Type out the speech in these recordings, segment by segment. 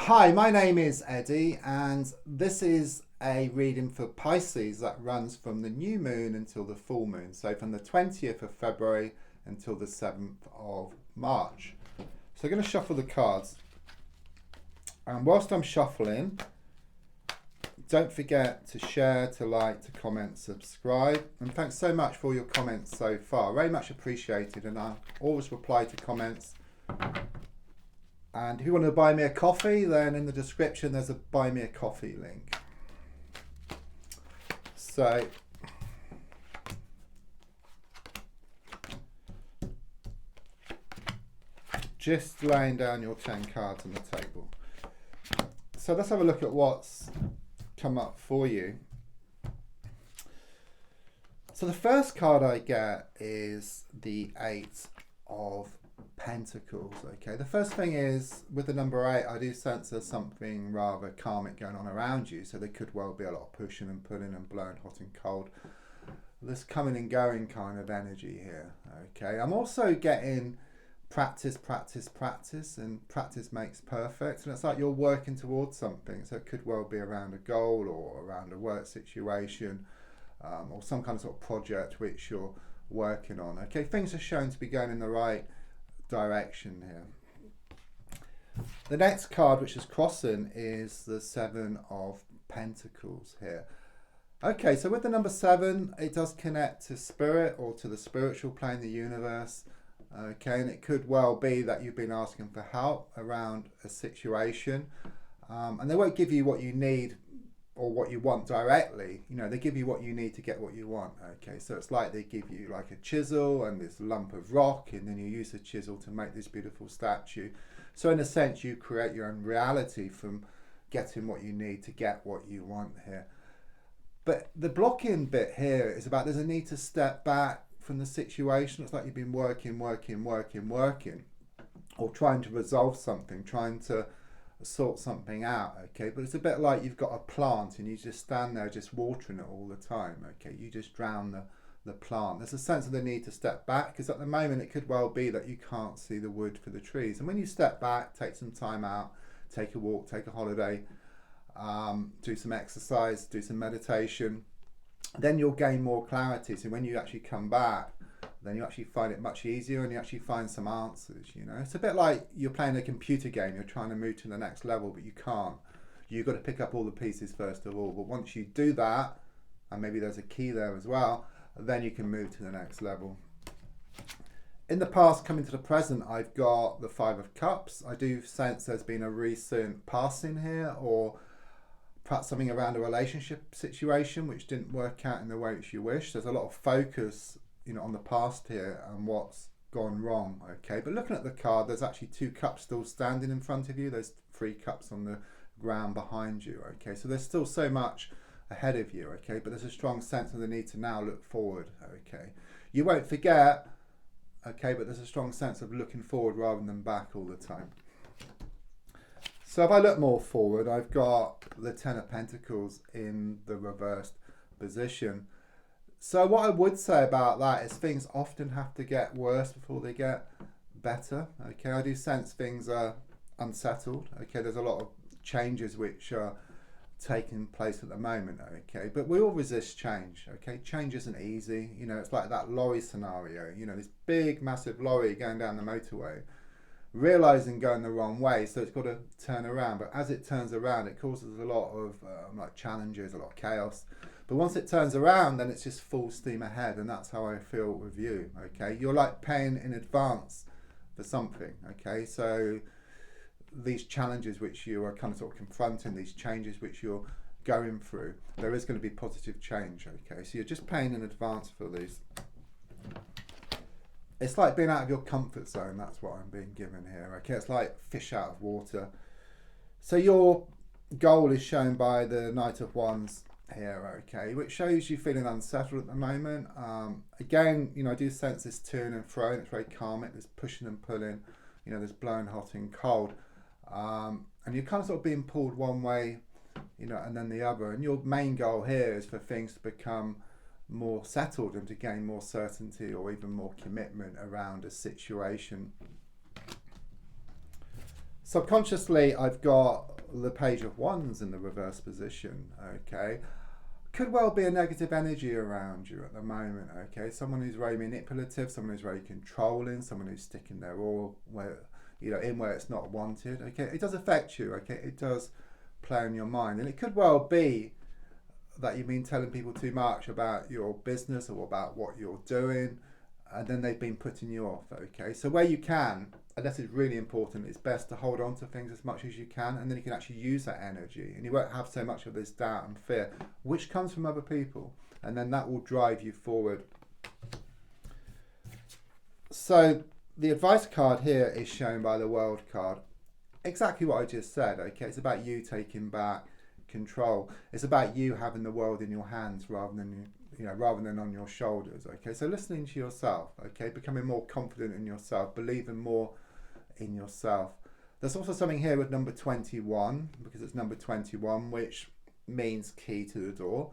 Hi, my name is Eddie, and this is a reading for Pisces that runs from the new moon until the full moon. So from the 20th of February until the 7th of March. So I'm going to shuffle the cards. And whilst I'm shuffling, don't forget to share, to like, to comment, subscribe. And thanks so much for your comments so far. Very much appreciated, and I always reply to comments. And if you want to buy me a coffee, then in the description there's a buy me a coffee link. So just laying down your 10 cards on the table. So let's have a look at what's come up for you. So the first card I get is the 8 of Pentacles. Okay, the first thing is with the number 8, I do sense there's something rather karmic going on around you. So there could well be a lot of pushing and pulling and blowing hot and cold. This coming and going kind of energy here. Okay, I'm also getting practice, and practice makes perfect. And it's like you're working towards something. So it could well be around a goal or around a work situation, or some kind of sort of project which you're working on. Okay, things are shown to be going in the right direction here. The next card which is crossing is the 7 of Pentacles here. Okay, so with the number 7, it does connect to spirit or to the spiritual plane, the universe. Okay, and it could well be that you've been asking for help around a situation, and they won't give you what you need or what you want directly. You know, they give you what you need to get what you want. Okay, so it's like they give you like a chisel and this lump of rock, and then you use the chisel to make this beautiful statue. So in a sense, you create your own reality from getting what you need to get what you want here. But the blocking bit here is about there's a need to step back from the situation. It's like you've been working, or trying to resolve something, trying to sort something out. Okay, but it's a bit like you've got a plant and you just stand there just watering it all the time. Okay, you just drown the plant. There's a sense of the need to step back, because at the moment it could well be that you can't see the wood for the trees. And when you step back, take some time out, take a walk, take a holiday, do some exercise, do some meditation, then you'll gain more clarity. So when you actually come back, then you actually find it much easier, and you actually find some answers. You know, it's a bit like you're playing a computer game. You're trying to move to the next level, but you can't. You've got to pick up all the pieces first of all. But once you do that, and maybe there's a key there as well, then you can move to the next level. In the past, coming to the present, I've got the 5 of Cups. I do sense there's been a recent passing here, or perhaps something around a relationship situation which didn't work out in the way which you wish. There's a lot of focus, you know, on the past here and what's gone wrong. Okay, but looking at the card, there's actually 2 cups still standing in front of you. There's 3 cups on the ground behind you. Okay, so there's still so much ahead of you. Okay, but there's a strong sense of the need to now look forward. Okay, you won't forget. Okay, but there's a strong sense of looking forward rather than back all the time. So if I look more forward, I've got the 10 of Pentacles in the reversed position. So what I would say about that is things often have to get worse before they get better. Okay, I do sense things are unsettled. Okay, there's a lot of changes which are taking place at the moment. Okay, but we all resist change. Okay, change isn't easy. You know, it's like that lorry scenario. You know, this big, massive lorry going down the motorway, realizing going the wrong way, so it's got to turn around. But as it turns around, it causes a lot of like challenges, a lot of chaos. But once it turns around, then it's just full steam ahead, and that's how I feel with you. Okay, you're like paying in advance for something. Okay, so these challenges which you are kind of sort of confronting, these changes which you're going through, there is going to be positive change. Okay, so you're just paying in advance for these. It's like being out of your comfort zone. That's what I'm being given here. Okay, it's like fish out of water. So your goal is shown by the Knight of Wands here. Okay, which shows you feeling unsettled at the moment. Again, you know, I do sense this to and fro, and it's very karmic. There's pushing and pulling. You know, there's blowing hot and cold, and you're kind of sort of being pulled one way, you know, and then the other. And your main goal here is for things to become more settled and to gain more certainty or even more commitment around a situation. Subconsciously, I've got the Page of Wands in the reverse position, okay, could well be a negative energy around you at the moment, okay? Someone who's very manipulative, someone who's very controlling, someone who's sticking their all where, in where it's not wanted, okay? It does affect you, okay? It does play on your mind, and it could well be that you've been telling people too much about your business or about what you're doing, and then they've been putting you off, okay? So where you can, and this is really important, it's best to hold on to things as much as you can, and then you can actually use that energy, and you won't have so much of this doubt and fear, which comes from other people, and then that will drive you forward. So the advice card here is shown by the World card. Exactly what I just said, okay? It's about you taking back control. It's about you having the world in your hands rather than rather than on your shoulders, okay? So listening to yourself, okay? Becoming more confident in yourself, believing more in yourself. There's also something here with number 21, because it's number 21, which means key to the door.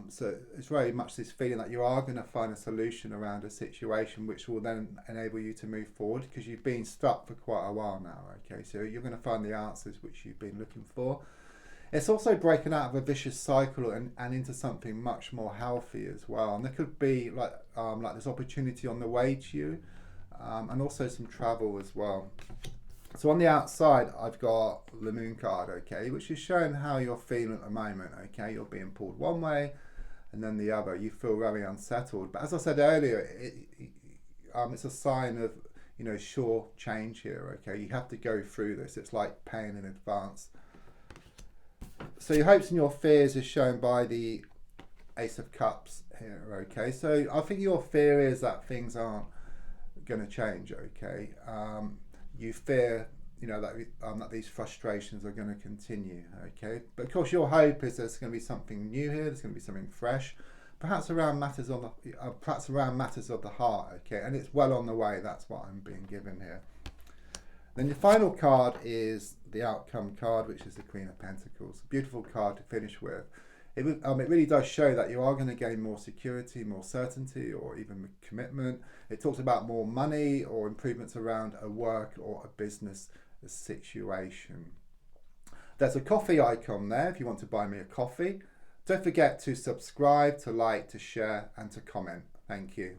So it's very much this feeling that you are going to find a solution around a situation which will then enable you to move forward, because you've been stuck for quite a while now, okay? So you're going to find the answers which you've been looking for. It's also breaking out of a vicious cycle and into something much more healthy as well. And there could be like this opportunity on the way to you, and also some travel as well. So on the outside, I've got the Moon card, okay, which is showing how you're feeling at the moment, okay? You're being pulled one way and then the other. You feel very unsettled. But as I said earlier, it's a sign of, sure change here, okay? You have to go through this. It's like paying in advance. So your hopes and your fears is shown by the Ace of Cups here, okay? So I think your fear is that things aren't going to change, okay? You fear, that these frustrations are going to continue, okay? But of course, your hope is there's going to be something new here. There's going to be something fresh, perhaps around matters of the heart, okay? And it's well on the way. That's what I'm being given here. Then your final card is the Outcome card, which is the Queen of Pentacles. Beautiful card to finish with. It really does show that you are going to gain more security, more certainty, or even commitment. It talks about more money or improvements around a work or a business situation. There's a coffee icon there if you want to buy me a coffee. Don't forget to subscribe, to like, to share, and to comment. Thank you.